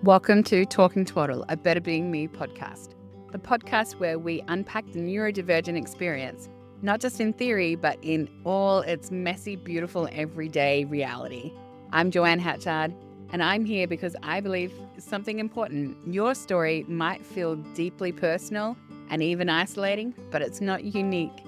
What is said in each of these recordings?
Welcome to Talking Twaddle, a Better Being Me podcast, the podcast where we unpack the neurodivergent experience, not just in theory, but in all its messy, beautiful, everyday reality. I'm Joanne Hatchard, and I'm here because I believe something important. Your story might feel deeply personal and even isolating, but it's not unique.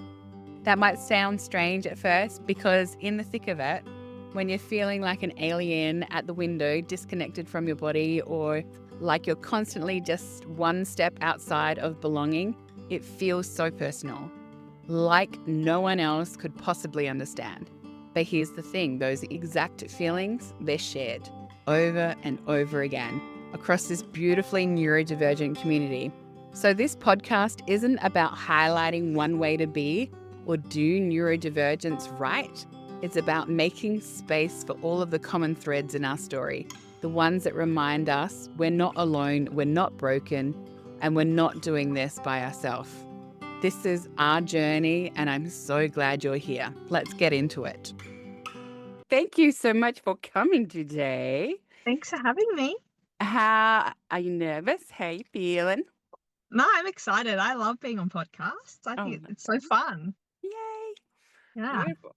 That might sound strange at first because in the thick of it, when you're feeling like an alien at the window, disconnected from your body, or like you're constantly just one step outside of belonging, it feels so personal, like no one else could possibly understand. But here's the thing, those exact feelings, they're shared over and over again across this beautifully neurodivergent community. So this podcast isn't about highlighting one way to be or do neurodivergence right. It's about making space for all of the common threads in our story, the ones that remind us we're not alone, we're not broken, and we're not doing this by ourselves. This is our journey, and I'm so glad you're here. Let's get into it. Thank you so much for coming today. Thanks for having me. How are you nervous? How are you feeling? No, I'm excited. I love being on podcasts. I think it's so fun. Yay. Yeah. Beautiful.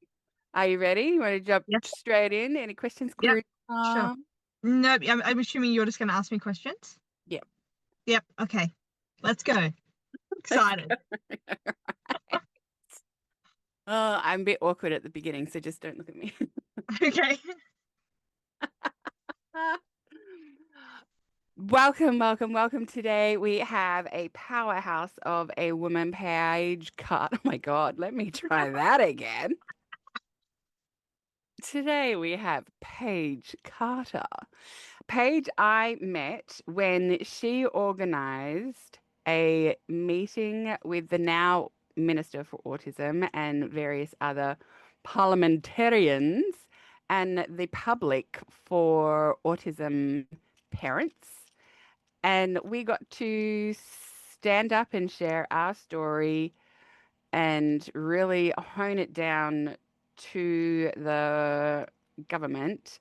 Are you ready? You want to jump Yep. straight in? Any questions? Yep. Queries? Sure. No, I'm assuming you're just going to ask me questions? Yep. Yep. Okay. Let's go. Excited. Right. Oh, I'm a bit awkward at the beginning, so just don't look at me. Okay. Welcome. Today we have a powerhouse of a woman, Paige Carter. Oh my God, let me try that again. Today we have Paige Carter. Paige, I met when she organized a meeting with the now Minister for Autism and various other parliamentarians and the public for autism parents. And we got to stand up and share our story and really hone it down to the government,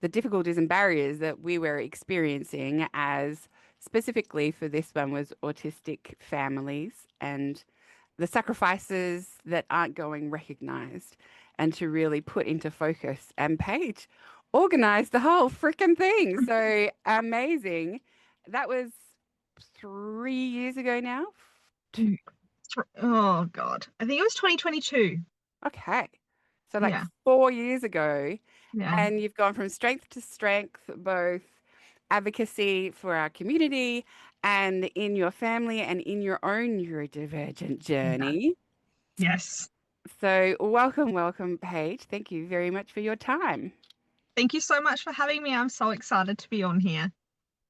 the difficulties and barriers that we were experiencing as specifically for this one was autistic families and the sacrifices that aren't going recognized and to really put into focus. And Paige organized the whole freaking thing. So amazing. That was 3 years ago now. Oh, God. I think it was 2022. Okay. So like Yeah. 4 years ago. Yeah. And you've gone from strength to strength, both advocacy for our community and in your family and in your own neurodivergent journey. Yes. So welcome, Paige. Thank you very much for your time. Thank you so much for having me. I'm so excited to be on here.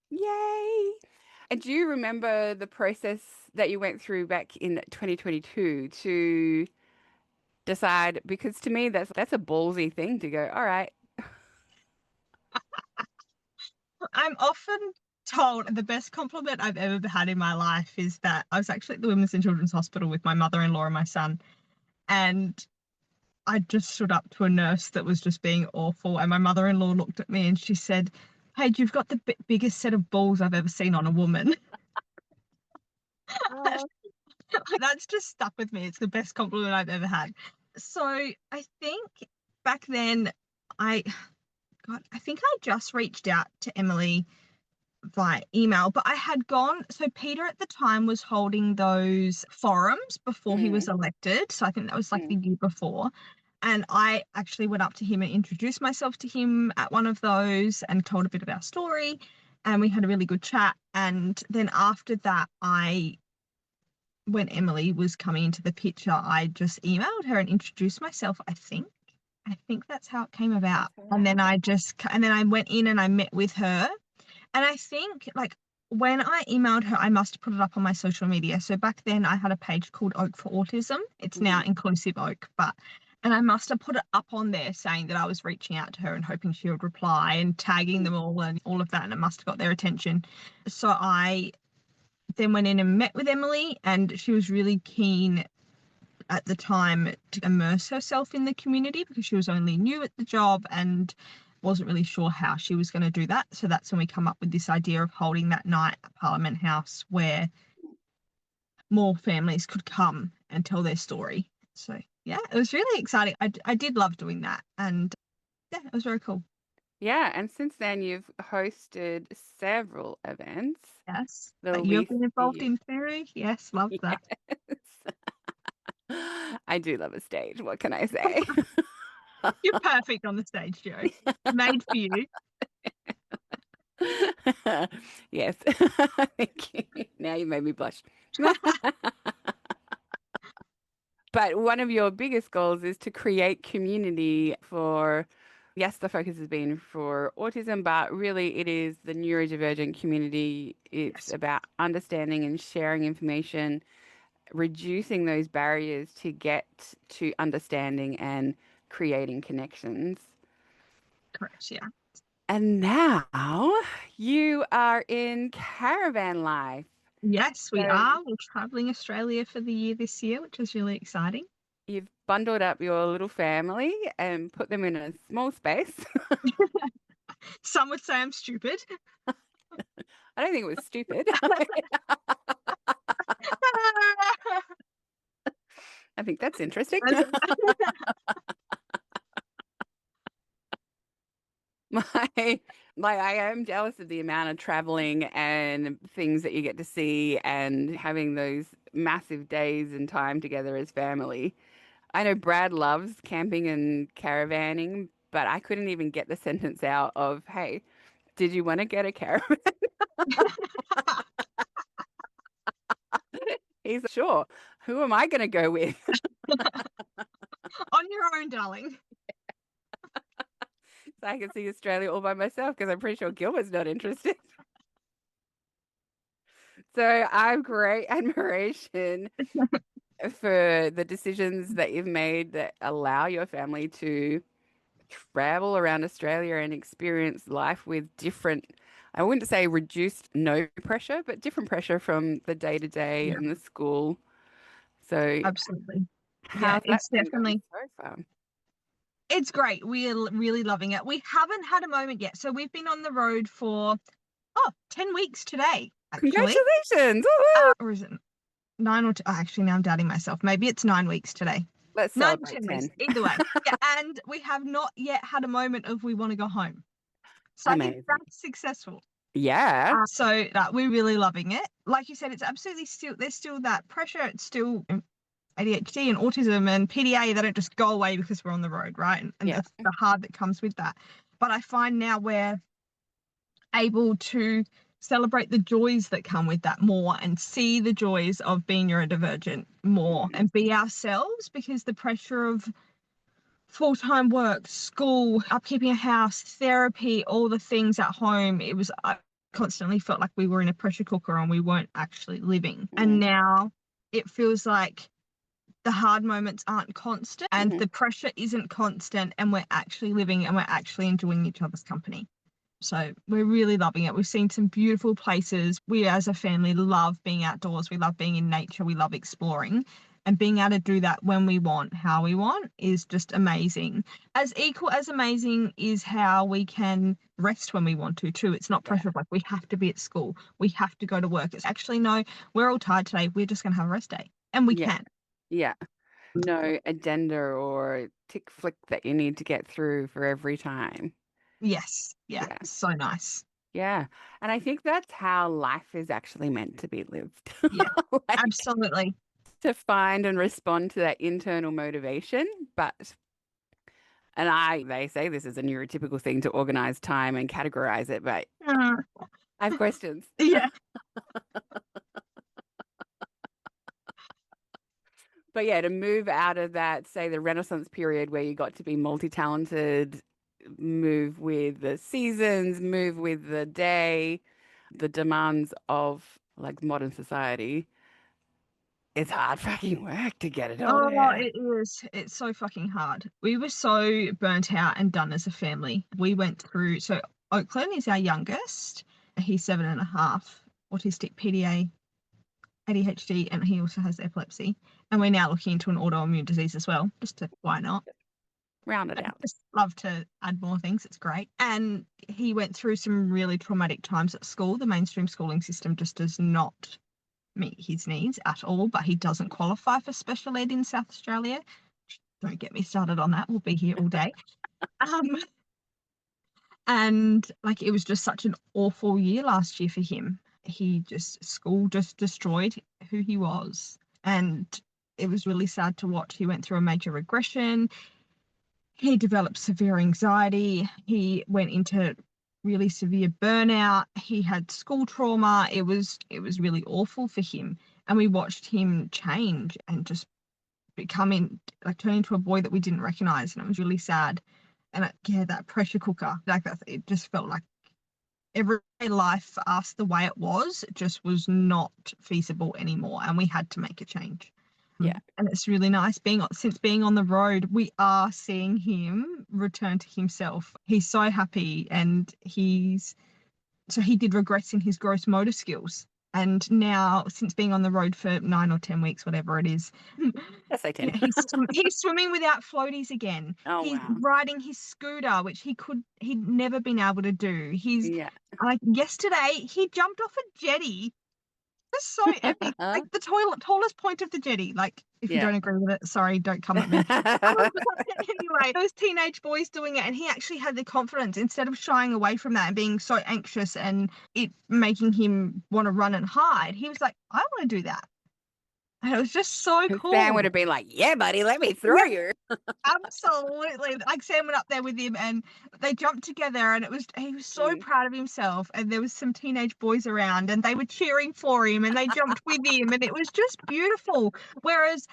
Yay. And do you remember the process that you went through back in 2022 to decide? Because to me, that's a ballsy thing to go, all right. I'm often told the best compliment I've ever had in my life is that I was actually at the Women's and Children's Hospital with my mother-in-law and my son, and I just stood up to a nurse that was just being awful, and my mother-in-law looked at me and she said, "Paige, you've got the biggest set of balls I've ever seen on a woman." That's just stuck with me. It's the best compliment I've ever had. So I think back then I think I just reached out to Emily via email, but I had gone, so Peter at the time was holding those forums before he was elected. So I think that was like the year before. And I actually went up to him and introduced myself to him at one of those and told a bit of our story. And we had a really good chat. And then after that, when Emily was coming into the picture, I just emailed her and introduced myself, I think. I think that's how it came about. And then I went in and I met with her. And I think like when I emailed her, I must have put it up on my social media. So back then I had a page called Oak for Autism. It's now Inclusive Oak, and I must have put it up on there saying that I was reaching out to her and hoping she would reply and tagging them all and all of that. And it must have got their attention. So I then went in and met with Emily, and she was really keen at the time to immerse herself in the community because she was only new at the job, and wasn't really sure how she was going to do that. So that's when we come up with this idea of holding that night at Parliament House where more families could come and tell their story. So yeah, it was really exciting. I did love doing that, and yeah, it was very cool. Yeah, and since then you've hosted several events. Yes, The but you've been least involved few. in fairy. Yes, love that. Yes. I do love a stage. What can I say? You're perfect on the stage, Joe. Made for you. Yes. Thank you. Now you made me blush. But one of your biggest goals is to create community for, yes, the focus has been for autism, but really it is the neurodivergent community. It's Yes, about understanding and sharing information, reducing those barriers to get to understanding and creating connections. correct. Yeah. And now you are in caravan life. Yes, we So are. We're traveling Australia for the year this year, which is really exciting. you've bundled up your little family and put them in a small space. Some would say I'm stupid. I don't think it was stupid. I think that's interesting. My I am jealous of the amount of traveling and things that you get to see and having those massive days and time together as family. I know Brad loves camping and caravanning, but I couldn't even get the sentence out of, "Hey, did you want to get a caravan?" He's sure. Who am I going to go with? On your own, darling. So I can see Australia all by myself because I'm pretty sure Gilbert's not interested. So I have great admiration for the decisions that you've made that allow your family to travel around Australia and experience life with different, I wouldn't say reduced no pressure, but different pressure from the day to day Yeah, and the school. So absolutely. Yeah, how's that it's been going definitely, so far? it's great. We're really loving it. We haven't had a moment yet. So we've been on the road for, 10 weeks today, actually. Congratulations! Woohoo! Or is it 9 or actually, now I'm doubting myself. Maybe it's 9 weeks today. Let's 9 to celebrate 10 weeks, 10. either way. Yeah, and we have not yet had a moment of we want to go home. So I think Amazing. that's successful. Yeah. So that we're really loving it. Like you said, it's absolutely still, there's still that pressure. It's still ADHD and autism and PDA. They don't just go away because we're on the road, right? And Yeah. the hard that comes with that. But I find now we're able to celebrate the joys that come with that more and see the joys of being neurodivergent more and be ourselves, because the pressure of full-time work, school, upkeeping a house, therapy, all the things at home, I constantly felt like we were in a pressure cooker and we weren't actually living. And Mm-hmm. now it feels like the hard moments aren't constant and Mm-hmm. the pressure isn't constant, and we're actually living and we're actually enjoying each other's company. So we're really loving it. We've seen some beautiful places. We as a family love being outdoors. We love being in nature. We love exploring. And being able to do that when we want, how we want, is just amazing. As equal as amazing is how we can rest when we want to, too. It's not Yeah. pressure of like we have to be at school, we have to go to work. It's actually no, we're all tired today. We're just going to have a rest day. And we Yeah. can. Yeah. No addenda or tick flick that you need to get through for every time. Yes. Yeah. Yeah. So nice. Yeah. And I think that's how life is actually meant to be lived. Yeah. Like Absolutely. to find and respond to that internal motivation. They say this is a neurotypical thing to organize time and categorize it, but Uh, I have questions. yeah. But yeah, to move out of that, say the Renaissance period where you got to be multi-talented, move with the seasons, move with the day, the demands of like modern society, it's hard fucking work to get it all Oh, there. it is. It's so fucking hard. We were so burnt out and done as a family. We went through, so Oakland is our youngest. He's 7.5, autistic PDA, ADHD, and he also has epilepsy. And we're now looking into an autoimmune disease as well, just to why not? Round it I out. just love to add more things. It's great. And he went through some really traumatic times at school. The mainstream schooling system just does not meet his needs at all, but he doesn't qualify for special ed in South Australia. Don't get me started on that. We'll be here all day. Um, and like it was just such an awful year last year for him. School just destroyed who he was. And it was really sad to watch. He went through a major regression. He developed severe anxiety. He went into really severe burnout. He had school trauma. It was really awful for him. And we watched him change and just becoming like turn into a boy that we didn't recognize. And it was really sad. And that pressure cooker, like that, it just felt like everyday life for us, the way it was, just was not feasible anymore. And we had to make a change. Yeah. And it's really nice since being on the road, we are seeing him return to himself. He's so happy, and he did regress in his gross motor skills. And now, since being on the road for 9 or 10 weeks, whatever it is, Let's say 10. he's swimming without floaties again. Oh, He's wow. riding his scooter, which he'd never been able to do. He's Yeah. like yesterday, he jumped off a jetty. Just so epic. Like the tallest point of the jetty. Like, if you Yeah. don't agree with it, sorry, don't come at me. Anyway, those teenage boys doing it, and he actually had the confidence instead of shying away from that and being so anxious and it making him want to run and hide. He was like, I want to do that. And it was just so cool. Sam would have been like, yeah, buddy, let me throw you. Absolutely. Like Sam went up there with him and they jumped together, and he was so proud of himself, and there was some teenage boys around and they were cheering for him and they jumped with him, and it was just beautiful. Whereas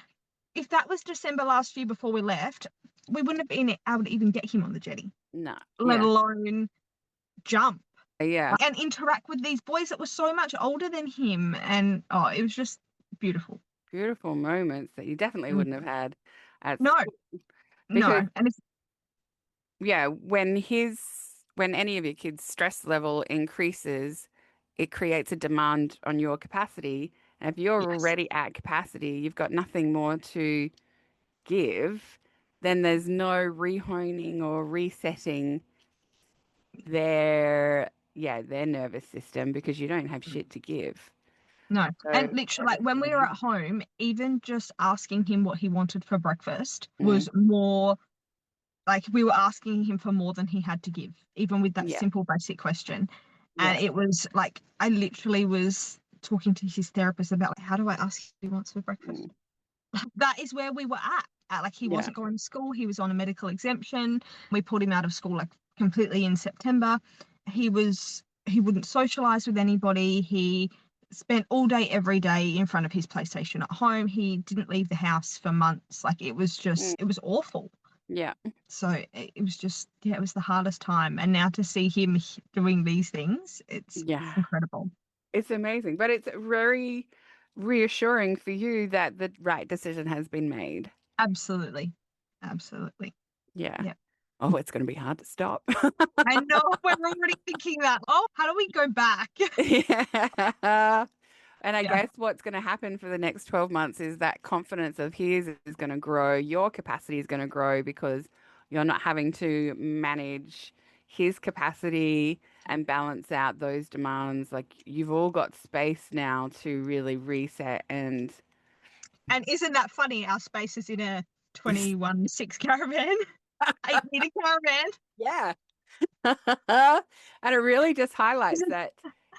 if that was December last year before we left, we wouldn't have been able to even get him on the jetty, No. let alone jump Yeah. and interact with these boys that were so much older than him. And it was just beautiful. Beautiful moments that you definitely wouldn't have had at No, school. Because, no. And it's yeah, when any of your kids' stress level increases, it creates a demand on your capacity. And if you're yes. already at capacity, you've got nothing more to give, then there's no rehoning or resetting their nervous system because you don't have shit to give. No. So, And literally, like when we were at home, even just asking him what he wanted for breakfast was more like we were asking him for more than he had to give, even with that simple basic question. And it was like I literally was talking to his therapist about like, how do I ask what he wants for breakfast? That is where we were at. Like he wasn't going to school. He was on a medical exemption. We pulled him out of school like completely in September. He wouldn't socialize with anybody. He spent all day, every day in front of his PlayStation at home. He didn't leave the house for months. Like it was awful. Yeah. So it was just, it was the hardest time. And now to see him doing these things, it's incredible. It's amazing, but it's very reassuring for you that the right decision has been made. Absolutely. Absolutely. Yeah. Yeah. Oh, it's going to be hard to stop. I know, we're already thinking that. Oh, how do we go back? Yeah. And I guess what's going to happen for the next 12 months is that confidence of his is going to grow. Your capacity is going to grow because you're not having to manage his capacity and balance out those demands. Like you've all got space now to really reset and isn't that funny? Our space is in a 21-6 caravan, 8-meter caravan. Yeah. And it really just highlights that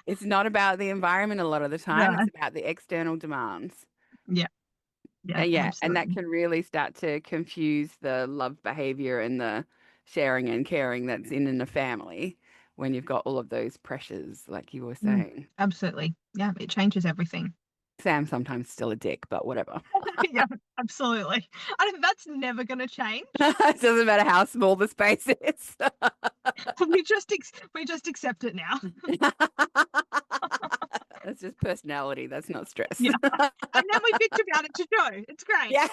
it's not about the environment a lot of the time. No. It's about the external demands. Yeah. Yeah. And that Absolutely. can really start to confuse the love behavior and the sharing and caring that's in a family when you've got all of those pressures, like you were saying. Absolutely. Yeah, it changes everything. Sam's sometimes still a dick, but whatever. Yeah, absolutely. That's never going to change. It doesn't matter how small the space is. we just accept it now. That's just personality. That's not stress. Yeah. And then we bitch about it to show. It's great. Yeah.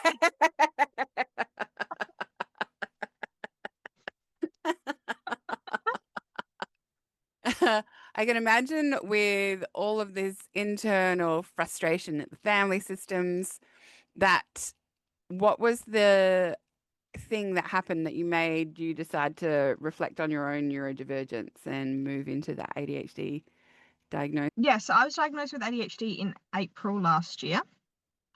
I can imagine with all of this internal frustration at the family systems that what was the thing that happened that you made you decide to reflect on your own neurodivergence and move into that ADHD diagnosis? Yes, I was diagnosed with ADHD in April last year.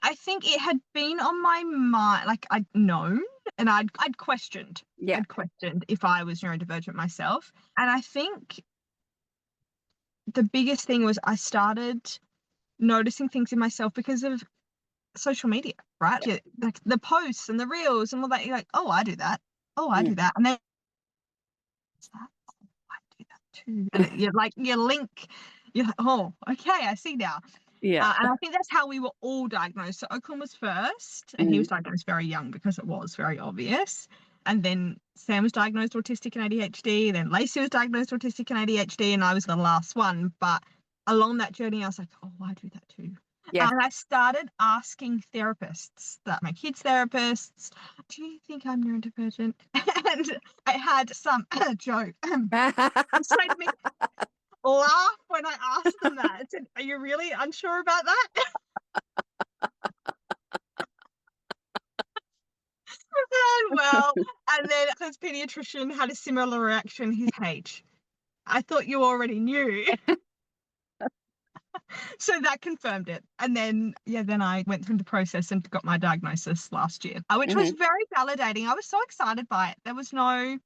I think it had been on my mind, like I'd known and I'd questioned. Yeah. I'd questioned if I was neurodivergent myself. And I think the biggest thing was I started noticing things in myself because of social media, right? Like the posts and the reels and all that. You're like, oh, I do that. Oh, I do that. And then what's that? Oh, I do that too. And you're like, you link, you're like, oh, okay, I see now. Yeah. And I think that's how we were all diagnosed. So Oakland was first, and he was diagnosed very young because it was very obvious. And then Sam was diagnosed autistic and ADHD. Then Lacey was diagnosed autistic and ADHD, and I was the last one. But along that journey, I was like, oh, I do that too. Yeah. And I started asking therapists, that my kids' therapists, do you think I'm neurodivergent? And I had some joke say to me, laugh when I asked them that. I said, are you really unsure about that? And then his pediatrician had a similar reaction. His Paige, I thought you already knew. So that confirmed it. And then, then I went through the process and got my diagnosis last year, which was very validating. I was so excited by it. There was no,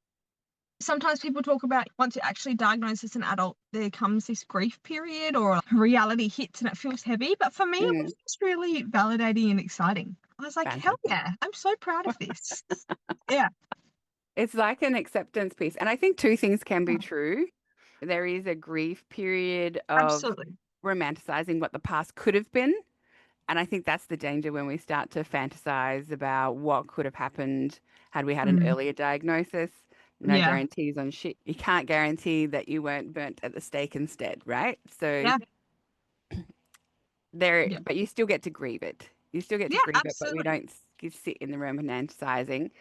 sometimes people talk about once you're actually diagnosed as an adult, there comes this grief period or reality hits and it feels heavy. But for me, it was just really validating and exciting. I was like, hell yeah, I'm so proud of this. Yeah. It's like an acceptance piece. And I think two things can be true. There is a grief period of romanticizing what the past could have been. And I think that's the danger when we start to fantasize about what could have happened had we had an earlier diagnosis. No guarantees on shit. You can't guarantee that you weren't burnt at the stake instead, right? So but you still get to grieve it. You still get to grieve it, but we don't sit in the room romanticizing.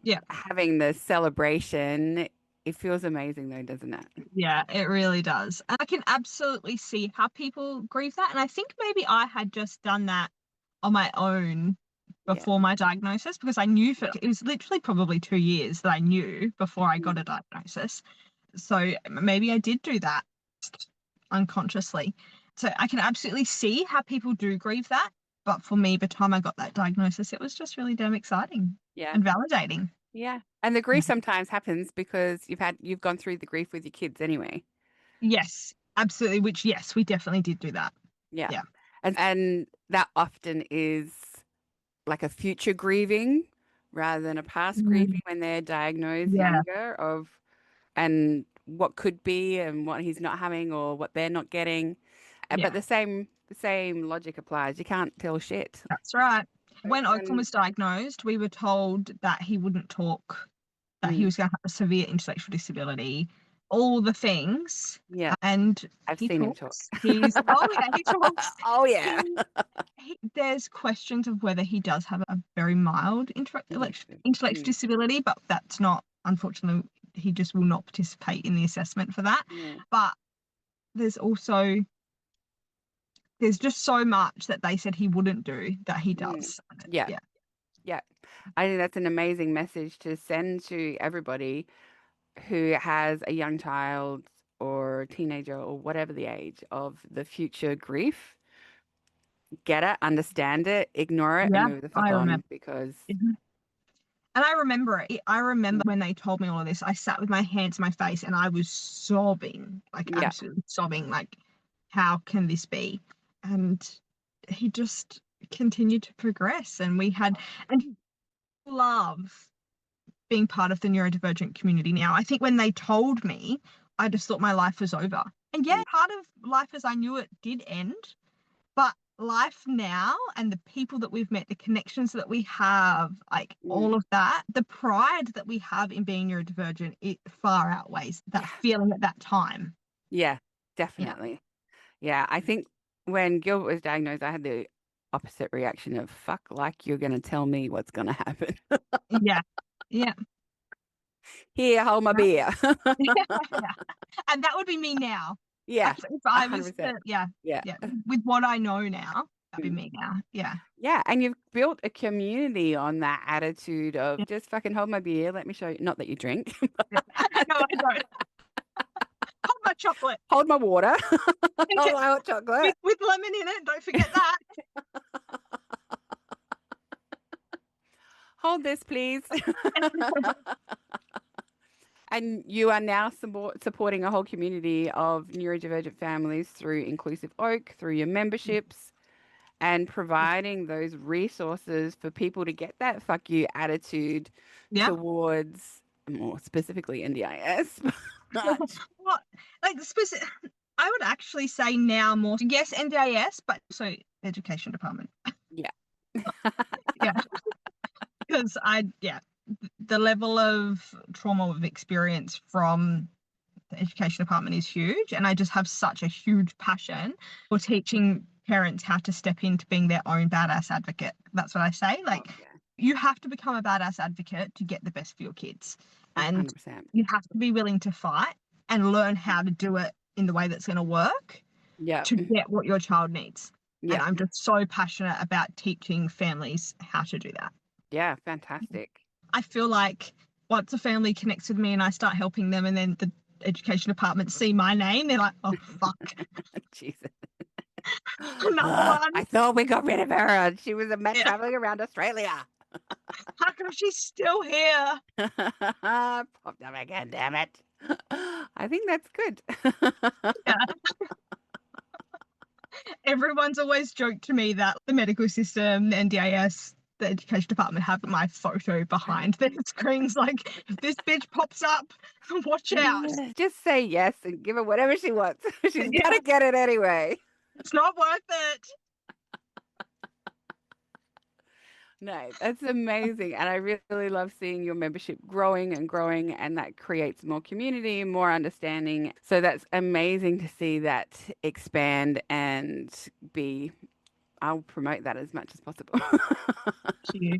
Yeah. Having the celebration, it feels amazing though, doesn't it? Yeah, it really does. And I can absolutely see how people grieve that. And I think maybe I had just done that on my own before my diagnosis, because I knew it was literally probably 2 years that I knew before I got a diagnosis. So maybe I did do that unconsciously. So I can absolutely see how people do grieve that. But for me, by the time I got that diagnosis, it was just really damn exciting and validating. Yeah. And the grief sometimes happens because you've gone through the grief with your kids anyway. Yes, absolutely. Which, yes, we definitely did do that. Yeah. And that often is like a future grieving rather than a past grieving when they're diagnosed younger and what could be and what he's not having or what they're not getting. But the same logic applies. You can't tell shit. That's right. When Oakland was diagnosed, we were told that he wouldn't talk, that he was going to have a severe intellectual disability, all the things. Yeah. And I've seen him talk. He talks. Oh, yeah. There's questions of whether he does have a very mild intellectual disability, but that's not, unfortunately, he just will not participate in the assessment for that. But there's just so much that they said he wouldn't do that he does. Yeah. I think that's an amazing message to send to everybody who has a young child or teenager or whatever the age of the future grief. Get it, understand it, ignore it, and move the fuck on because... And I remember it. I remember when they told me all of this, I sat with my hands to my face and I was sobbing, like absolutely sobbing, like, how can this be? And he just continued to progress. And love being part of the neurodivergent community now. I think when they told me, I just thought my life was over. And part of life as I knew it did end, but life now and the people that we've met, the connections that we have, like all of that, the pride that we have in being neurodivergent, it far outweighs that feeling at that time. Yeah, definitely. Yeah, I think when Gilbert was diagnosed, I had the opposite reaction of fuck, like you're going to tell me what's going to happen. Yeah. Here, hold my beer. And that would be me now. Yeah. If I was, with what I know now, be me now. Yeah. Yeah, and you've built a community on that attitude of Yeah. just fucking hold my beer, let me show you. Not that you drink. No, I don't. Hold my chocolate Hold my water. And Hold get- my hot chocolate. with lemon in it. Don't forget that. Hold this, please. And you are now supporting a whole community of neurodivergent families through Inclusive Oak, through your memberships, and providing those resources for people to get that fuck you attitude Yeah. towards, more specifically, NDIS. But What? Like specific. I would actually say now more. Yes, NDIS, but also education department. yeah. Yeah. Because the level of trauma we've experienced from the education department is huge, and I just have such a huge passion for teaching parents how to step into being their own badass advocate. That's what I say. Like, Oh, yeah. you have to become a badass advocate to get the best for your kids, and 100%. you have to be willing to fight and learn how to do it in the way that's going to work Yeah. to get what your child needs. And Yeah. I'm just so passionate about teaching families how to do that. Yeah. Fantastic. I feel like once a family connects with me and I start helping them, and then the education department see my name, they're like, oh, fuck. Jesus. Another one. I thought we got rid of her. She was a man Yeah. traveling around Australia. How come she's still here? Popped up again, damn it. I think that's good. Yeah. Everyone's always joked to me that the medical system, the NDIS, the education department have my photo behind their screens. Like, if this bitch pops up, watch out. Just say yes and give her whatever she wants. She's Yeah. gonna get it anyway. It's not worth it. No, that's amazing. And I really love seeing your membership growing and growing, and that creates more community, more understanding. So that's amazing to see that expand and be, I'll promote that as much as possible. Thank you.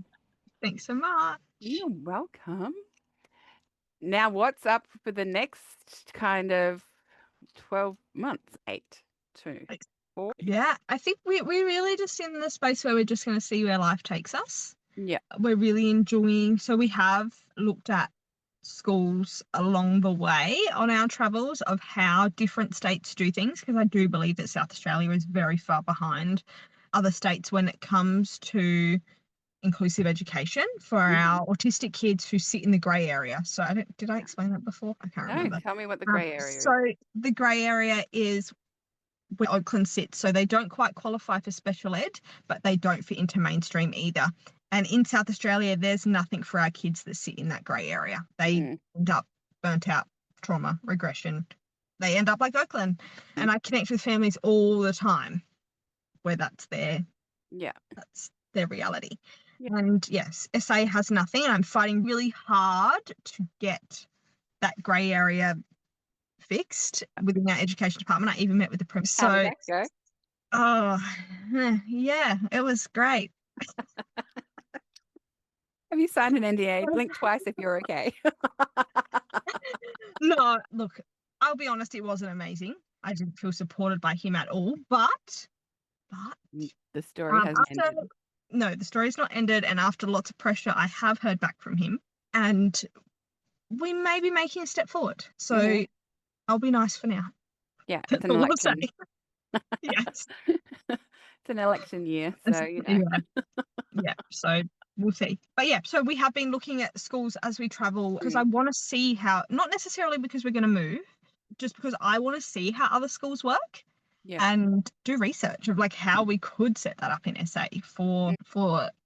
Thanks so much. You're welcome. Now, what's up for the next kind of 12 months? 8, 2, 4? Yeah, I think we're really just in the space where we're just going to see where life takes us. Yeah. We're really enjoying, so we have looked at schools along the way on our travels of how different states do things, because I do believe that South Australia is very far behind other states when it comes to inclusive education for our autistic kids who sit in the grey area. So did I explain that before? I can't No, remember. tell me what the grey area is. So the grey area is where Oakland sits. So they don't quite qualify for special ed, but they don't fit into mainstream either. And in South Australia, there's nothing for our kids that sit in that grey area. They end up burnt out, trauma, regression. They end up like Oakland. And I connect with families all the time where that's their reality. Yeah. And yes, SA has nothing. And I'm fighting really hard to get that grey area fixed within our education department. I even met with the principal. How did that go? Oh, yeah, it was great. Have you signed an NDA? Blink twice if you're okay. No, look, I'll be honest, it wasn't amazing. I didn't feel supported by him at all. But the story hasn't ended. No, the story's not ended. And after lots of pressure, I have heard back from him. And we may be making a step forward. So I'll be nice for now. Yeah, it's an election. Yes. It's an election year, so yeah, so we'll see. But yeah, so we have been looking at schools as we travel because I want to see how, not necessarily because we're going to move, just because I want to see how other schools work and do research of like how we could set that up in SA for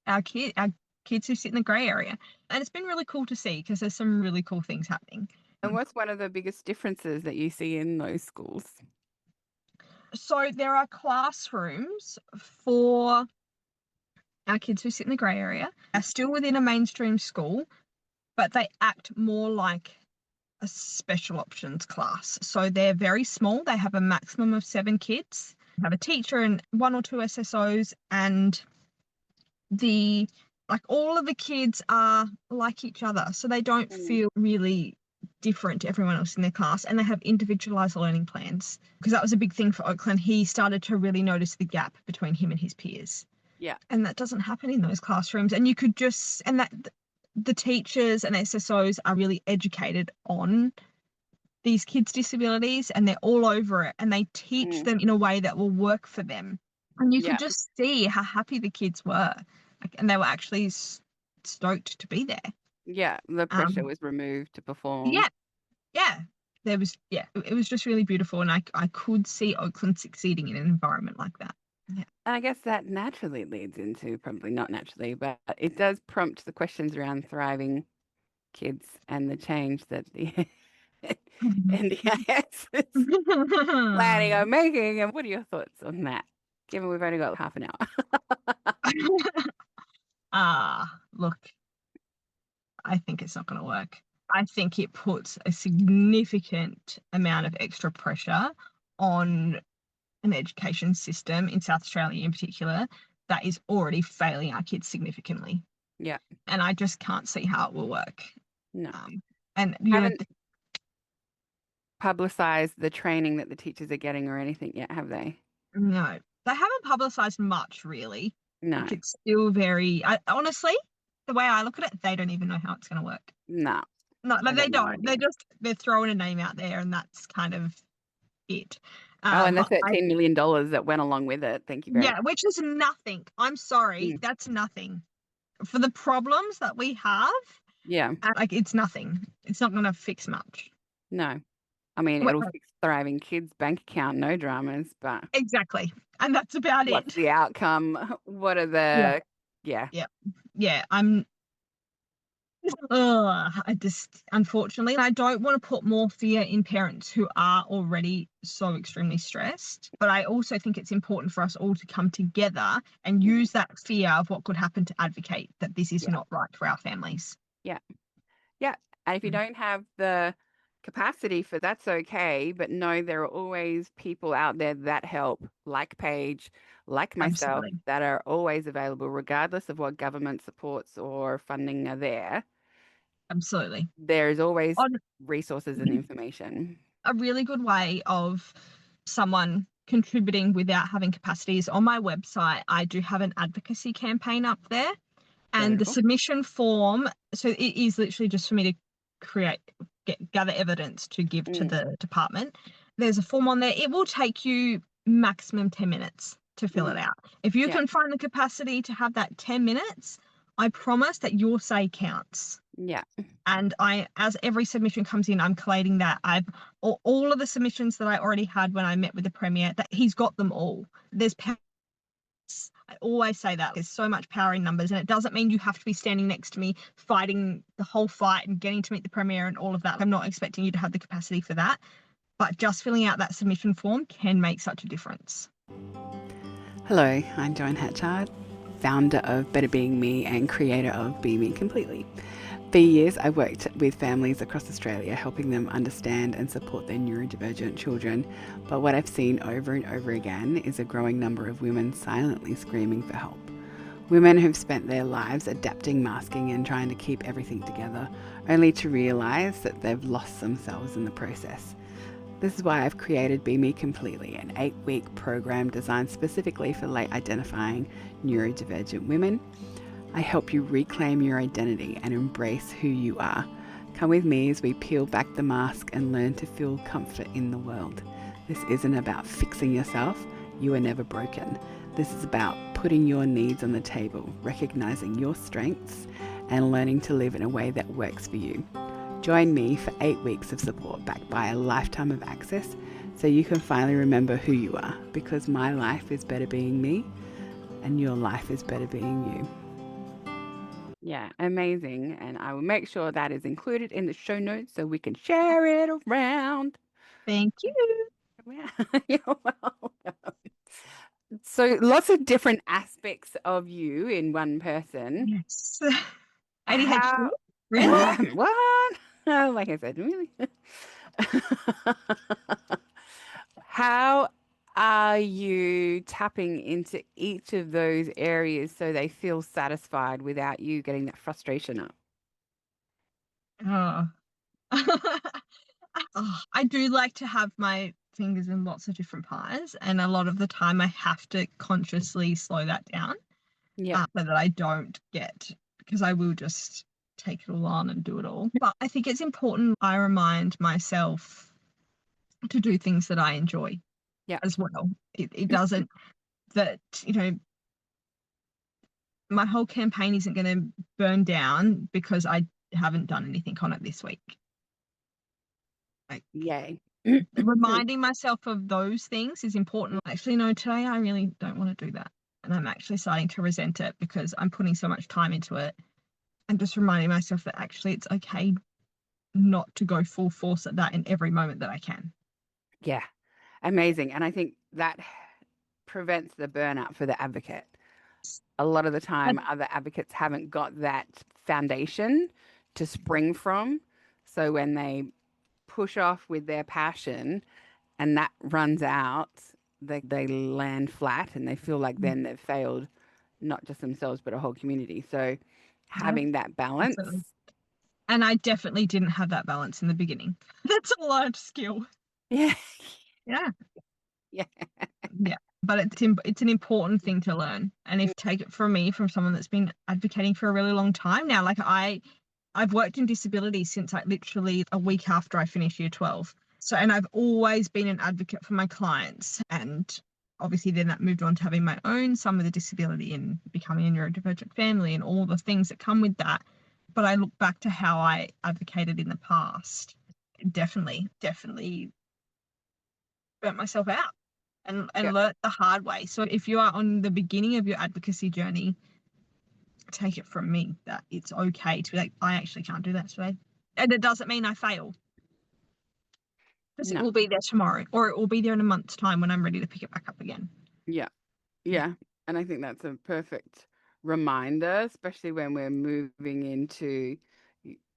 our kids who sit in the grey area. And it's been really cool to see because there's some really cool things happening. And what's one of the biggest differences that you see in those schools? So there are classrooms for our kids who sit in the grey area. Are still within a mainstream school, but they act more like a special options class. So they're very small. They have a maximum of 7 kids. They have a teacher and 1 or 2 SSOs, and all of the kids are like each other. So they don't feel really different to everyone else in their class, and they have individualized learning plans, because that was a big thing for Oakland. He started to really notice the gap between him and his peers. Yeah. And that doesn't happen in those classrooms. And you could just, and that the teachers and SSOs are really educated on these kids' disabilities, and they're all over it, and they teach them in a way that will work for them. And you could Yeah. just see how happy the kids were, and they were actually stoked to be there. Yeah. The pressure was removed to perform. Yeah, yeah. There was, it was just really beautiful, and I could see Oakland succeeding in an environment like that. Yeah. And I guess that naturally leads into, probably not naturally, but it does prompt the questions around thriving kids and the change that the NDIS is planning on making. And what are your thoughts on that, given we've only got half an hour? Look, I think it's not going to work. I think it puts a significant amount of extra pressure on an education system in South Australia in particular that is already failing our kids significantly. Yeah. And I just can't see how it will work. No. And you haven't publicized the training that the teachers are getting or anything yet, have they? No, they haven't publicized much, really. No. Like, it's still very, honestly, the way I look at it, they don't even know how it's going to work. No. No, they don't. They're throwing a name out there, and that's kind of it. And the $13 million that went along with it. Thank you very much. Yeah, which is nothing. I'm sorry, that's nothing. For the problems that we have, like, it's nothing. It's not going to fix much. No. I mean, it'll fix thriving kids' bank account, no dramas, but exactly. And that's about it. What's the outcome? What are the I just, unfortunately, I don't want to put more fear in parents who are already so extremely stressed, but I also think it's important for us all to come together and use that fear of what could happen to advocate that this is not right for our families. Yeah. And if you don't have the capacity for, that's okay, but know there are always people out there that help, like Paige, like myself, that are always available regardless of what government supports or funding are there. Absolutely. There is always resources and information. A really good way of someone contributing without having capacity is on my website. I do have an advocacy campaign up there, and the submission form, so it is literally just for me to gather evidence to give to the department. There's a form on there. It will take you maximum 10 minutes to fill it out. If you can find the capacity to have that 10 minutes, I promise that your say counts. Yeah. And as every submission comes in, I'm collating that. All of the submissions that I already had when I met with the Premier, that he's got them all. There's power. I always say that there's so much power in numbers, and it doesn't mean you have to be standing next to me fighting the whole fight and getting to meet the Premier and all of that. I'm not expecting you to have the capacity for that, but just filling out that submission form can make such a difference. Hello, I'm Joan Hatchard, founder of Better Being Me and creator of Be Me Completely. For years, I worked with families across Australia, helping them understand and support their neurodivergent children. But what I've seen over and over again is a growing number of women silently screaming for help. Women who've spent their lives adapting, masking, and trying to keep everything together, only to realise that they've lost themselves in the process. This is why I've created Be Me Completely, an 8-week program designed specifically for late identifying neurodivergent women. I help you reclaim your identity and embrace who you are. Come with me as we peel back the mask and learn to feel comfort in the world. This isn't about fixing yourself. You are never broken. This is about putting your needs on the table, recognizing your strengths, and learning to live in a way that works for you. Join me for 8 weeks of support backed by a lifetime of access so you can finally remember who you are, because my life is better being me and your life is better being you. Yeah, amazing. And I will make sure that is included in the show notes so we can share it around. Thank you. Yeah, you're welcome. So lots of different aspects of you in one person. Yes. ADHD? Really? What? Like I said, really? How are you tapping into each of those areas so they feel satisfied without you getting that frustration up? I do like to have my fingers in lots of different pies, and a lot of the time I have to consciously slow that down Yeah. so that I don't get, because I will just take it all on and do it all. But I think it's important I remind myself to do things that I enjoy Yeah. as well. It doesn't, that, my whole campaign isn't going to burn down because I haven't done anything on it this week. Like, Yay. reminding myself of those things is important. Actually, no, today I really don't want to do that. And I'm actually starting to resent it because I'm putting so much time into it. And just reminding myself that actually it's okay not to go full force at that in every moment that I can. Yeah. Amazing. And I think that prevents the burnout for the advocate. A lot of the time, other advocates haven't got that foundation to spring from. So when they push off with their passion and that runs out, they land flat and they feel like then they've failed not just themselves, but a whole community. So Yeah, having that balance. absolutely. And I definitely didn't have that balance in the beginning. That's a large skill. Yeah. Yeah. Yeah. Yeah. But it's an important thing to learn. And if take it from me, from someone that's been advocating for a really long time now, like I've worked in disability since like literally a week after I finished year 12. So, and I've always been an advocate for my clients. And obviously then that moved on to having my own son with a disability and becoming a neurodivergent family and all the things that come with that. But I look back to how I advocated in the past. Definitely burnt myself out and Yeah. learnt the hard way. So if you are on the beginning of your advocacy journey, take it from me that it's okay to be like, I actually can't do that today. And it doesn't mean I fail. Because it No. will be there tomorrow, or it will be there in a month's time when I'm ready to pick it back up again. Yeah. Yeah. And I think that's a perfect reminder, especially when we're moving into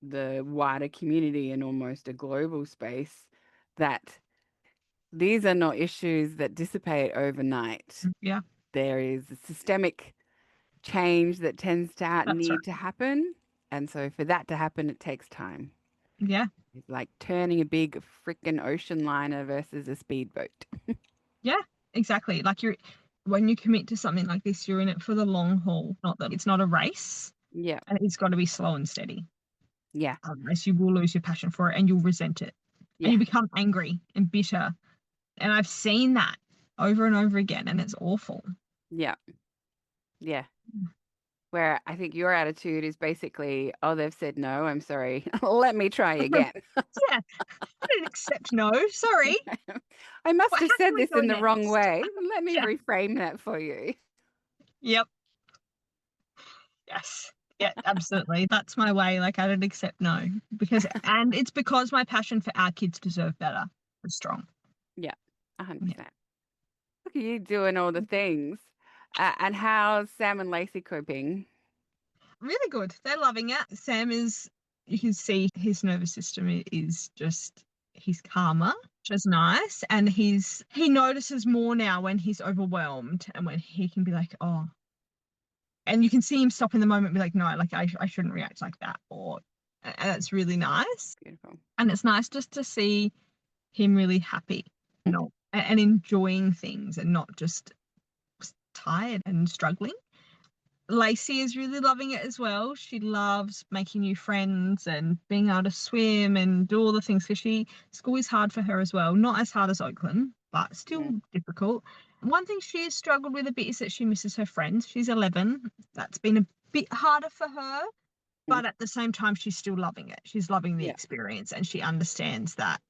the wider community and almost a global space, that these are not issues that dissipate overnight. Yeah, There is a systemic change that tends to that's right. need to happen. And so for that to happen, it takes time. Yeah, It's like turning a big freaking ocean liner versus a speedboat. yeah, exactly. Like when you commit to something like this, you're in it for the long haul. Not that it's not a race, Yeah. and it's got to be slow and steady. Yeah. Otherwise, you will lose your passion for it, and you'll resent it, and Yeah. you become angry and bitter. And I've seen that over and over again, and it's awful. Yeah. Yeah. Where I think your attitude is basically, oh, they've said no, I'm sorry. Let me try again. Yeah, I didn't accept no. Sorry. I must But have how can said we this go in the wrong next? way. Let me Yeah. reframe that for you. Yep. Yes. Yeah, absolutely. That's my way. Like I don't accept no and it's because my passion for our kids deserve better is strong. Yeah, Yeah. 100%. Look at you doing all the things. And how's Sam and Lacey coping? Really good. They're loving it. Sam is, you can see his nervous system is just, he's calmer, which is nice. And he notices more now when he's overwhelmed and when he can be like, oh, and you can see him stop in the moment and be like, no, like I shouldn't react like that. And it's really nice. Beautiful. And it's nice just to see him really happy, and enjoying things and not just tired and struggling. Lacey is really loving it as well. She loves making new friends and being able to swim and do all the things because school is hard for her as well. Not as hard as Oakland, but still difficult. One thing she has struggled with a bit is that she misses her friends. She's 11. That's been a bit harder for her, but at the same time, she's still loving it. She's loving the Yeah. experience and she understands that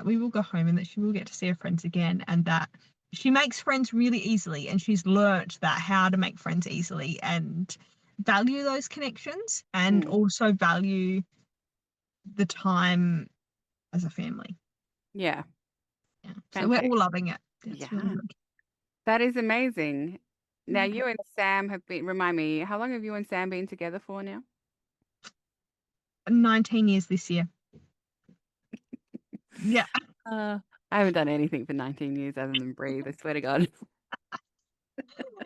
we will go home and that she will get to see her friends again and that she makes friends really easily and she's learnt that how to make friends easily and value those connections and also value the time as a family. Yeah. Yeah. So we're Fantastic. all loving it. It's Yeah. really good. That is amazing. Now, you and Sam have been, remind me, how long have you and Sam been together for now? 19 years this year. Yeah. I haven't done anything for 19 years other than breathe, I swear to God.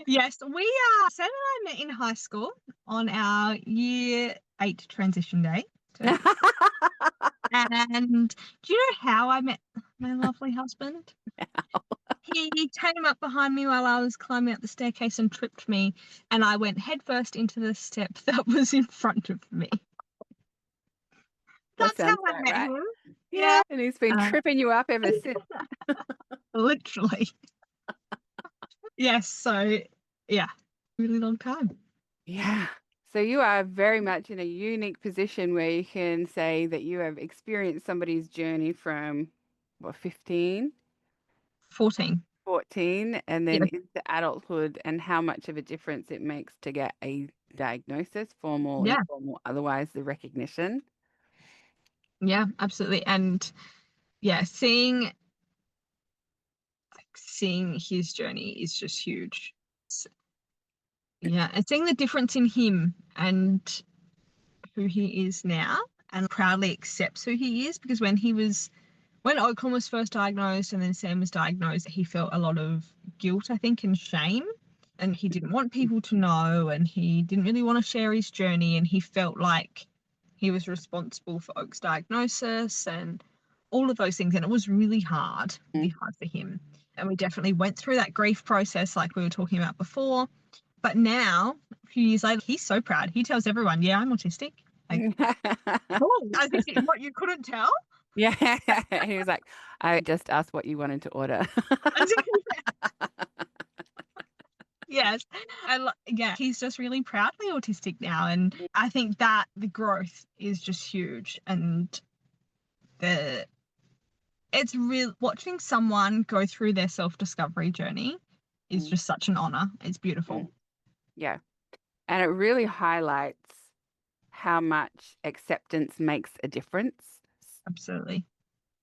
Yes, Sam and I met in high school on our year 8 transition day. So And do you know how I met my lovely husband? He came up behind me while I was climbing up the staircase and tripped me, and I went headfirst into the step that was in front of me. That That's how sounds I about met right. him. Yeah, and he's been Uh, tripping you up ever since. Literally. Yes, so yeah, really long time. Yeah. So you are very much in a unique position where you can say that you have experienced somebody's journey from what, 15, 14. 14, and then Yeah, into adulthood, and how much of a difference it makes to get a diagnosis, formal, yeah, informal, otherwise the recognition. yeah, absolutely. And yeah, seeing his journey is just huge. Yeah, and seeing the difference in him and who he is now, and proudly accepts who he is, because when Oakland was first diagnosed and then Sam was diagnosed, he felt a lot of guilt, I think, and shame. And he didn't want people to know, and he didn't really want to share his journey. And he felt like he was responsible for Oak's diagnosis and all of those things. And it was really hard for him. And we definitely went through that grief process, like we were talking about before. But now, a few years later, he's so proud. He tells everyone, yeah, I'm autistic. Like, oh, as if what you couldn't tell. Yeah. He was like, I just asked what you wanted to order. Yes. Yeah, he's just really proudly autistic now. And I think that the growth is just huge. And the it's real watching someone go through their self-discovery journey is Mm, just such an honor. It's mm. beautiful. Yeah. And it really highlights how much acceptance makes a difference. Absolutely.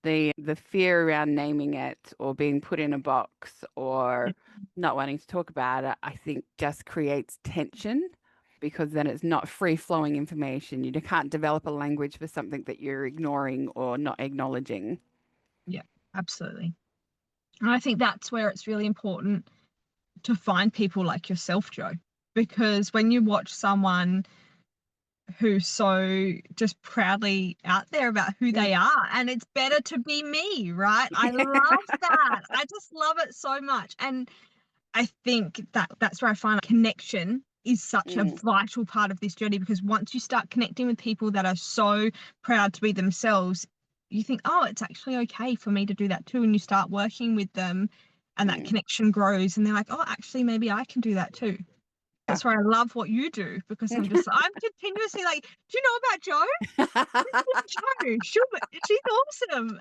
The fear around naming it or being put in a box Yeah. or not wanting to talk about it, I think just creates tension because then it's not free flowing information. You can't develop a language for something that you're ignoring or not acknowledging. Yeah, absolutely. And I think that's where it's really important to find people like yourself, Joe, because when you watch someone who's so just proudly out there about who Mm. they are, and it's better to be me, right? I love that. I just love it so much. And I think that's where I find connection is such a Mm. vital part of this journey, because once you start connecting with people that are so proud to be themselves, you think, oh, it's actually okay for me to do that too. And you start working with them and that Mm. connection grows, and they're like, oh, actually, maybe I can do that too. Yeah. That's why I love what you do, because I'm continuously like, do you know about Joe? Joe, she's awesome.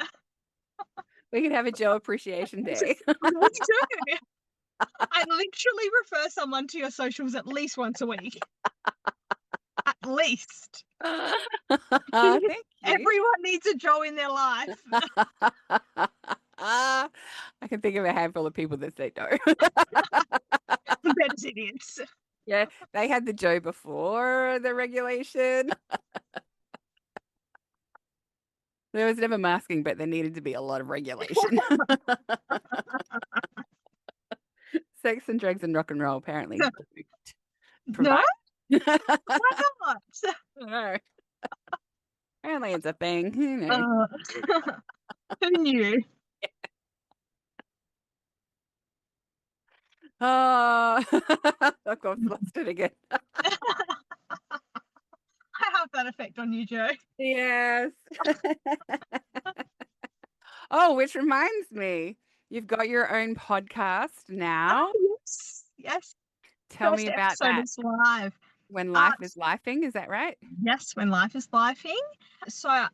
We could have a Joe Appreciation Day. We do. I literally refer someone to your socials at least once a week. At least. Thank you. Everyone needs a Joe in their life. I can think of a handful of people that say no. Better idiots. Yeah, they had the Joe before the regulation. There was never masking, but there needed to be a lot of regulation. Sex and drugs and rock and roll apparently No? provide. Why not? No. Apparently it's a thing. Who knows? Who knew? Oh, I've got flustered again. I have that effect on you, Joe. Yes. Oh, which reminds me, you've got your own podcast now. Yes. Yes. Tell me First about episode that. is live. When Uh, life is lifing, is that right? yes, when life is lifing. So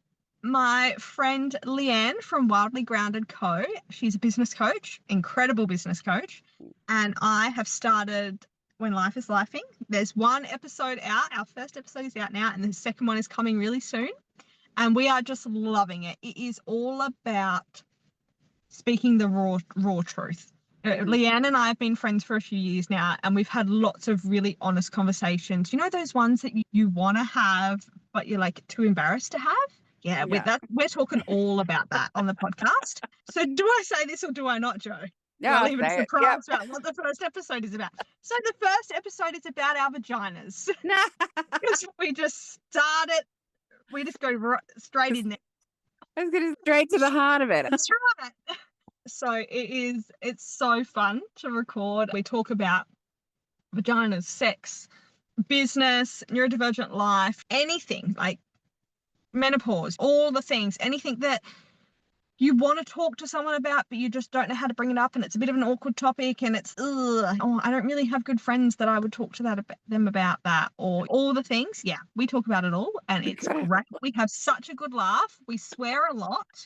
my friend Leanne from Wildly Grounded Co. She's a business coach, incredible business coach. And I have started When Life is Lifing. There's one episode out. Our first episode is out now, and the second one is coming really soon. And we are just loving it. It is all about speaking the raw truth. Leanne and I have been friends for a few years now, and we've had lots of really honest conversations. You know, those ones that you want to have, but you're like too embarrassed to have? Yeah, Yeah. we're talking all about that on the podcast. So do I say this or do I not, Joe? Do Yeah, I I'll leave it a say it. Yep. surprise about what the first episode is about? So the first episode is about our vaginas. Because we just go straight in there. Let's get straight to the heart of it. That's right. So it's so fun to record. We talk about vaginas, sex, business, neurodivergent life, anything like menopause, all the things, anything that you want to talk to someone about, but you just don't know how to bring it up, and it's a bit of an awkward topic, and it's, I don't really have good friends that I would talk to them about that, or all the things. Yeah, we talk about it all, and it's great. We have such a good laugh. We swear a lot,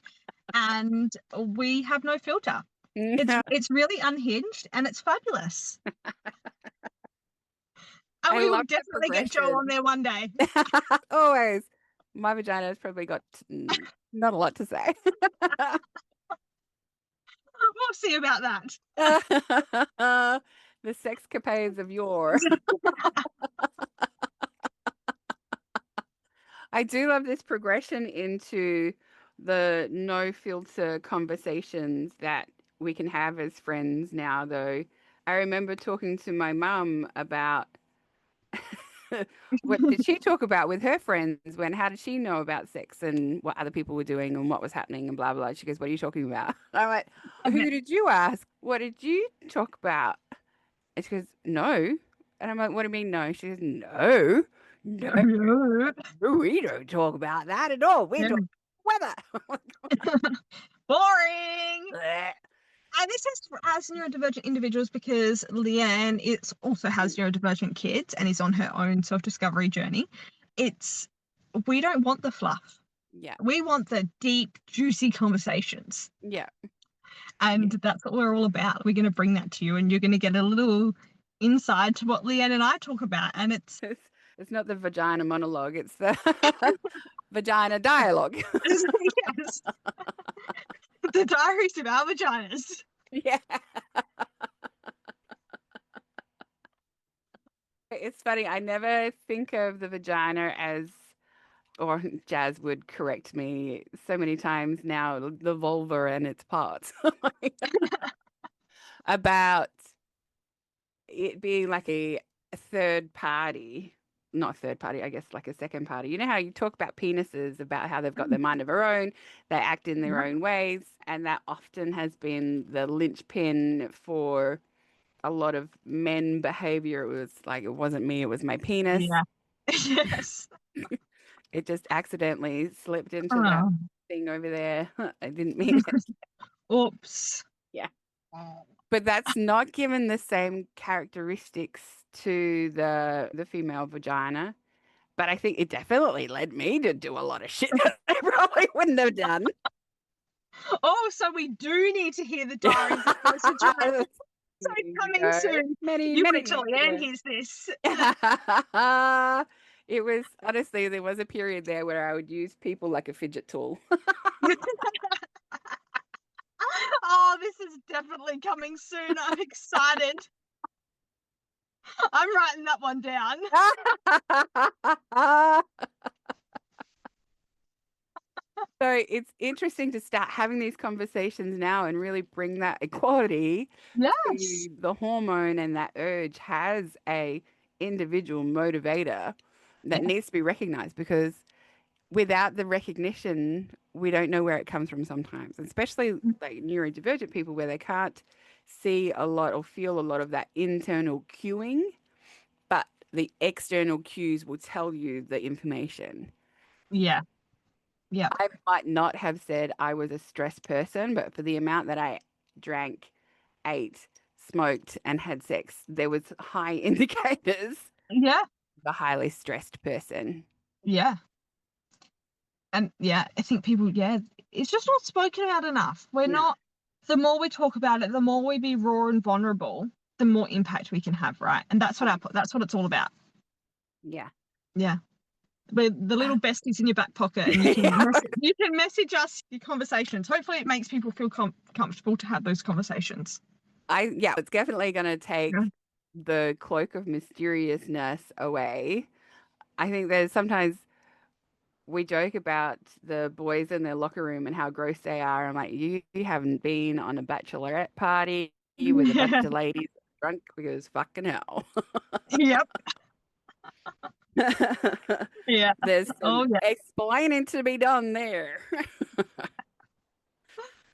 and we have no filter. It's really unhinged, and it's fabulous. And we will definitely get Joe on there one day. Always. My vagina has probably got not a lot to say. We'll see about that. The sexcapades of yore. I do love this progression into the no filter conversations that we can have as friends now, though. I remember talking to my mum about what did she talk about with her friends, how did she know about sex and what other people were doing and what was happening and blah blah. She goes, "What are you talking about?" I'm like, "Who did you ask? What did you talk about?" And she goes, "No." And I'm like, "What do you mean no?" She goes, "No, we don't talk about that at all. We talk weather." Boring. And this is as neurodivergent individuals, because Leanne also has neurodivergent kids and is on her own self-discovery journey. We don't want the fluff. Yeah. We want the deep, juicy conversations. Yeah. And that's what we're all about. We're going to bring that to you, and you're going to get a little insight to what Leanne and I talk about. And it's not the vagina monologue, it's the vagina dialogue. Yes. The diaries of our vaginas. Yeah. It's funny. I never think of the vagina as, or Jazz would correct me so many times now, the vulva and its parts. About it being like a third party, not third party, I guess like a second party. You know how you talk about penises, about how they've got their mind of their own, they act in their own ways, and that often has been the linchpin for a lot of men behavior. It was like, it wasn't me, it was my penis. Yeah. Yes. It just accidentally slipped into that thing over there. I didn't mean it. Oops. Yeah. But that's not given the same characteristics to the female vagina. But I think it definitely led me to do a lot of shit that I probably wouldn't have done. Oh, so we do need to hear the diaries of this vagina. So coming soon. Many wait till Leanne hears this. It was, honestly, there was a period there where I would use people like a fidget tool. Oh, this is definitely coming soon. I'm excited. I'm writing that one down. So it's interesting to start having these conversations now and really bring that equality. Yes. To the hormone, and that urge has a individual motivator that needs to be recognized, because without the recognition, we don't know where it comes from sometimes, especially like neurodivergent people, where they can't see a lot or feel a lot of that internal cueing, but the external cues will tell you the information. Yeah. Yeah. I might not have said I was a stressed person, but for the amount that I drank, ate, smoked, and had sex, there was high indicators. Yeah. The highly stressed person. Yeah. And I think people, it's just not spoken about enough. We're not, the more we talk about it, the more we be raw and vulnerable, the more impact we can have, right? And that's what it's all about. Yeah. Yeah. We're the little besties in your back pocket, and you can message us your conversations. Hopefully it makes people feel comfortable to have those conversations. It's definitely going to take the cloak of mysteriousness away. I think there's sometimes we joke about the boys in their locker room and how gross they are. I'm like, you haven't been on a bachelorette party with a bunch of ladies drunk, because fucking hell. Yep. Yeah. There's some Oh, yeah. explaining to be done there.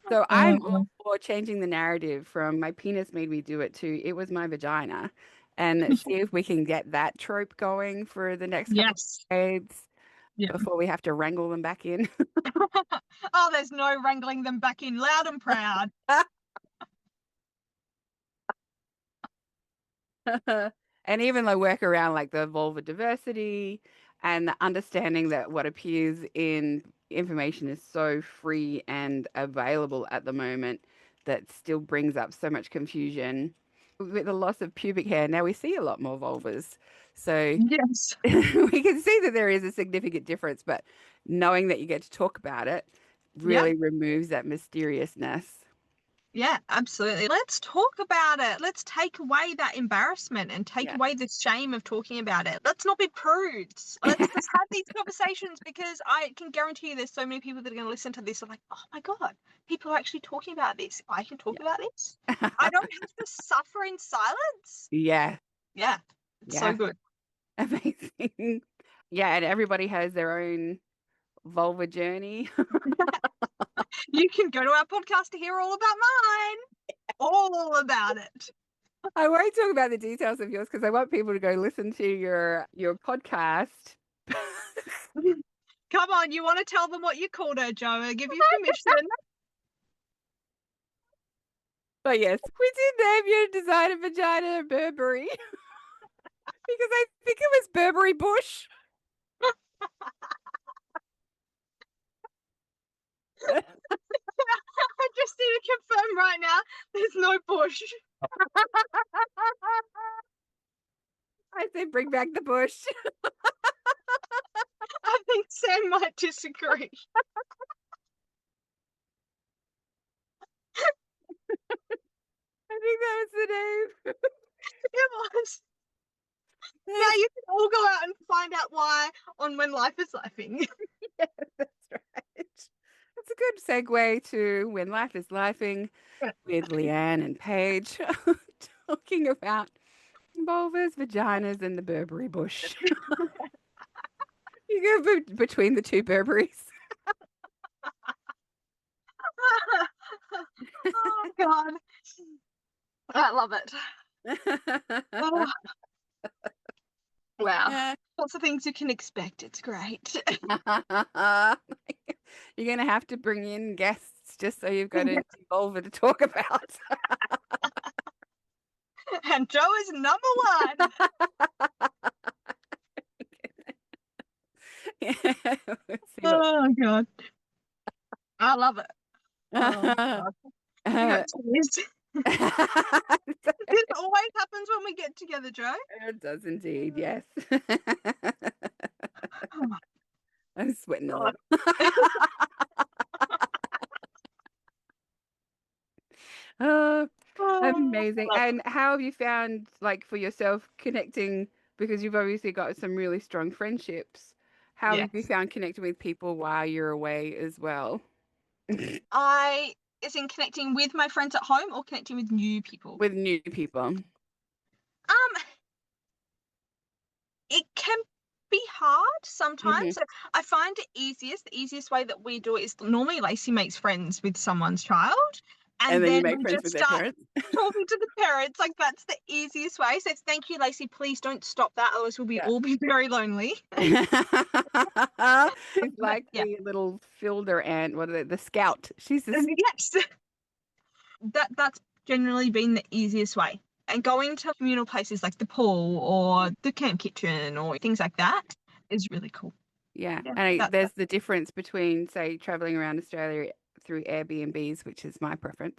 So I'm all Oh, for changing the narrative from my penis made me do it to it was my vagina, and see if we can get that trope going for the next couple of yes. decades Yeah. before we have to wrangle them back in. Oh, there's no wrangling them back in loud and proud. And even like work around like the vulva diversity and the understanding that what appears in information is so free and available at the moment that still brings up so much confusion. With the loss of pubic hair, now we see a lot more vulvas. So Yes. we can see that there is a significant difference, but knowing that you get to talk about it Yeah. really removes that mysteriousness. Yeah, absolutely. Let's talk about it. Let's take away that embarrassment and take Yeah. away the shame of talking about it. Let's not be prudes. Let's just have these conversations, because I can guarantee you there's so many people that are going to listen to this and like, oh my God, people are actually talking about this. I can talk about this. I don't have to suffer in silence. Yeah. Yeah, it's so Yeah. good. Amazing. Yeah, and everybody has their own vulva journey. You can go to our podcast to hear all about mine. All about it. I won't talk about the details of yours because I want people to go listen to your podcast. Come on, you want to tell them what you called her, Joe? I give you permission. But yes, we did name your designer vagina Burberry because I think it was Burberry Bush. I just need to confirm right now, there's no bush. I said, bring back the bush. I think Sam might disagree. I think that was the name. It was. Now you can all go out and find out why on When Life is Lifing. Yes, that's right. That's a good segue to When Life is Lifing with Leanne and Paige talking about vulvas, vaginas, and the Burberry bush. You go between the two Burberrys. Oh, God. I love it. Oh, wow. Lots of things you can expect. It's great. You're going to have to bring in guests just so you've got a vulva to talk about. And Joe is number one. Oh, God. I love it. Oh, God. You got tears. This always happens when we get together, Joe. It does indeed, yes. Oh, I'm sweating a God. little. Oh, amazing. And how have you found, like, for yourself connecting? Because you've obviously got some really strong friendships. How have you Yes. found connecting with people while you're away as well? Is in connecting with my friends at home or connecting with new people? With new people. It can be hard sometimes. Hmm. So I find the easiest way that we do it is normally Lacey makes friends with someone's child, And and then you then make we friends just with their start parents. talking to the parents. Like, that's the easiest way. So thank you, Lacey. Please don't stop that, otherwise we'll Yeah. all be very lonely. She's like Yeah. the little fielder ant. What are they? The scout. She's the Yes. That's generally been the easiest way. And going to communal places like the pool or the camp kitchen or things like that is really cool. Yeah. Yeah, And that, there's the difference between, say, traveling around Australia through Airbnbs, which is my preference,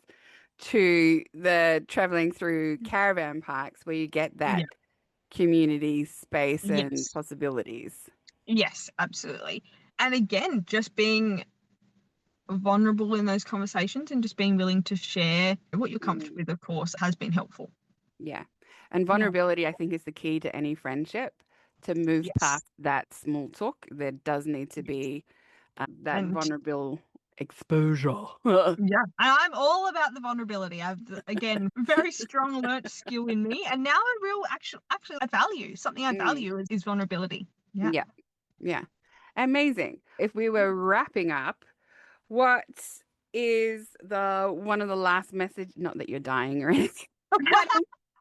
to the traveling through caravan parks where you get that yeah. community space and Yes. possibilities. Yes, absolutely. And again, just being vulnerable in those conversations and just being willing to share what you're comfortable with, of course, has been helpful. Yeah. And Yeah. vulnerability, I think, is the key to any friendship. To move Yes. past that small talk, there does need to be that And vulnerable Exposure. Yeah. And I'm all about the vulnerability. I've, again, very strong learnt skill in me. And now I actually I value something I value is vulnerability. Yeah. Yeah. Yeah. Amazing. If we were wrapping up, what is one of the last message, not that you're dying or anything,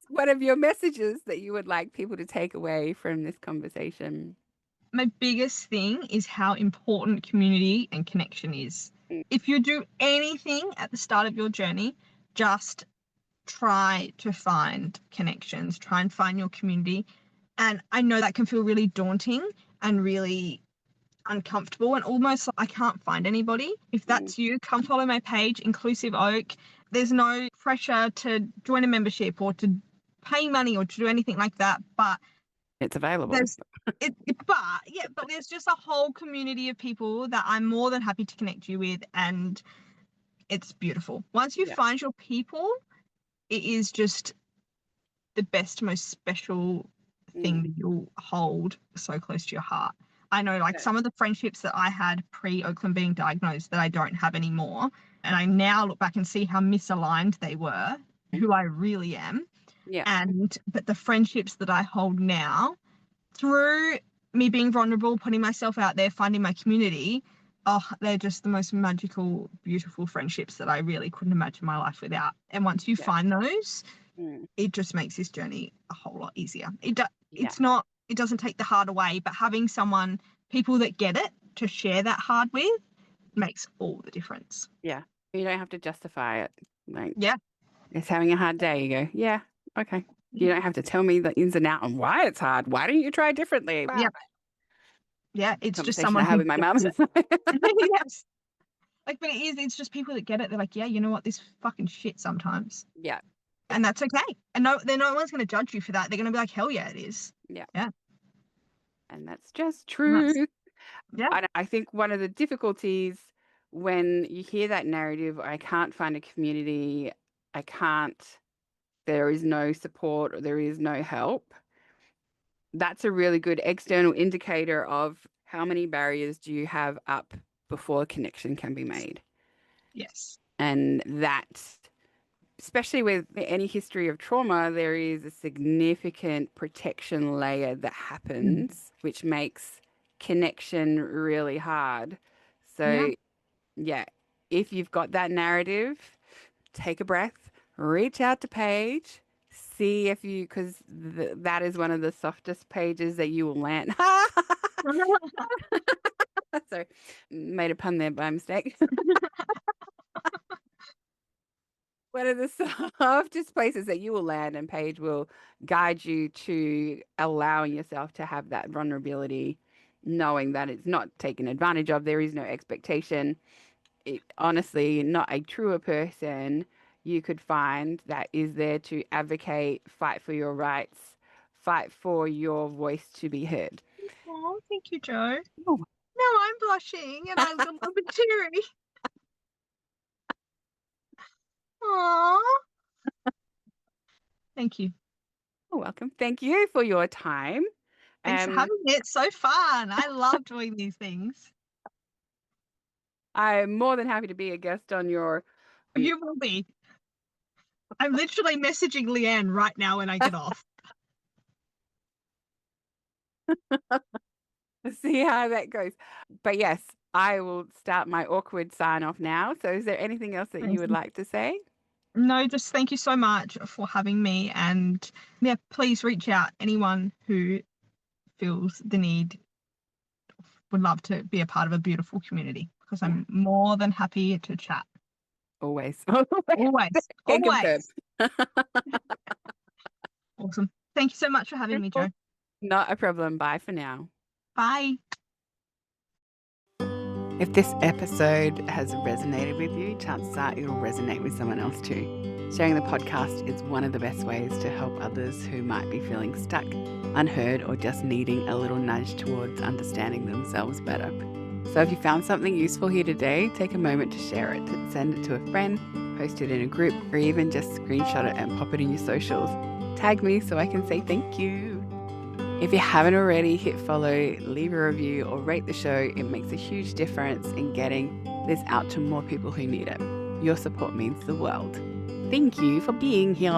what of your messages that you would like people to take away from this conversation? My biggest thing is how important community and connection is. Mm. If you do anything at the start of your journey, just try to find connections, try and find your community. And I know that can feel really daunting and really uncomfortable and almost like I can't find anybody. If that's you, come follow my page, Inclusive Oak. There's no pressure to join a membership or to pay money or to do anything like that, but It's available. but there's just a whole community of people that I'm more than happy to connect you with, and it's beautiful. Once you find your people, it is just the best, most special thing that you'll hold so close to your heart. I know, like, some of the friendships that I had pre-Oakland being diagnosed that I don't have anymore, and I now look back and see how misaligned they were, who I really am. Yeah. But the friendships that I hold now, through me being vulnerable, putting myself out there, finding my community, they're just the most magical, beautiful friendships that I really couldn't imagine my life without. And once you find those, it just makes this journey a whole lot easier. It doesn't take the heart away, but having people that get it to share that heart with makes all the difference. Yeah. You don't have to justify it. Like, yeah. It's having a hard day. You go, yeah, okay. You don't have to tell me the ins and outs on why it's hard. Why don't you try differently? Wow. Yeah, it's just someone I have with my mum. Yes. Like, but it's just people that get it. They're like, yeah, you know what? This fucking shit sometimes. Yeah. And that's okay. And no one's going to judge you for that. They're going to be like, hell yeah, it is. Yeah. Yeah. And that's just truth. Yeah. And I think one of the difficulties when you hear that narrative, I can't find a community, there is no support or there is no help. That's a really good external indicator of how many barriers do you have up before a connection can be made. Yes. And that, especially with any history of trauma, there is a significant protection layer that happens, which makes connection really hard. So, yeah, if you've got that narrative, take a breath, reach out to Paige, see if because that is one of the softest pages that you will land. Sorry, made a pun there by mistake. One of the softest places that you will land, and Paige will guide you to allowing yourself to have that vulnerability, knowing that it's not taken advantage of. There is no expectation. Honestly, not a truer person you could find that is there to advocate, fight for your rights, fight for your voice to be heard. Oh, thank you, Jo. Oh. Now I'm blushing and I'm a little bit teary. Aww. Thank you. You're welcome. Thank you for your time. Thanks for having me. It's so fun. I love doing these things. I'm more than happy to be a guest on your... You will be. I'm literally messaging Leanne right now when I get off. See how that goes. But yes, I will start my awkward sign off now. So is there anything else that you would like to say? No, just thank you so much for having me. And yeah, please reach out. Anyone who feels the need would love to be a part of a beautiful community, because I'm more than happy to chat. Always. Always. Awesome. Thank you so much for having me, Jo. Not a problem. Bye for now. Bye. If this episode has resonated with you, chances are it'll resonate with someone else too. Sharing the podcast is one of the best ways to help others who might be feeling stuck, unheard, or just needing a little nudge towards understanding themselves better. So if you found something useful here today, take a moment to share it. Send it to a friend, post it in a group, or even just screenshot it and pop it in your socials. Tag me so I can say thank you. If you haven't already, hit follow, leave a review, or rate the show. It makes a huge difference in getting this out to more people who need it. Your support means the world. Thank you for being here.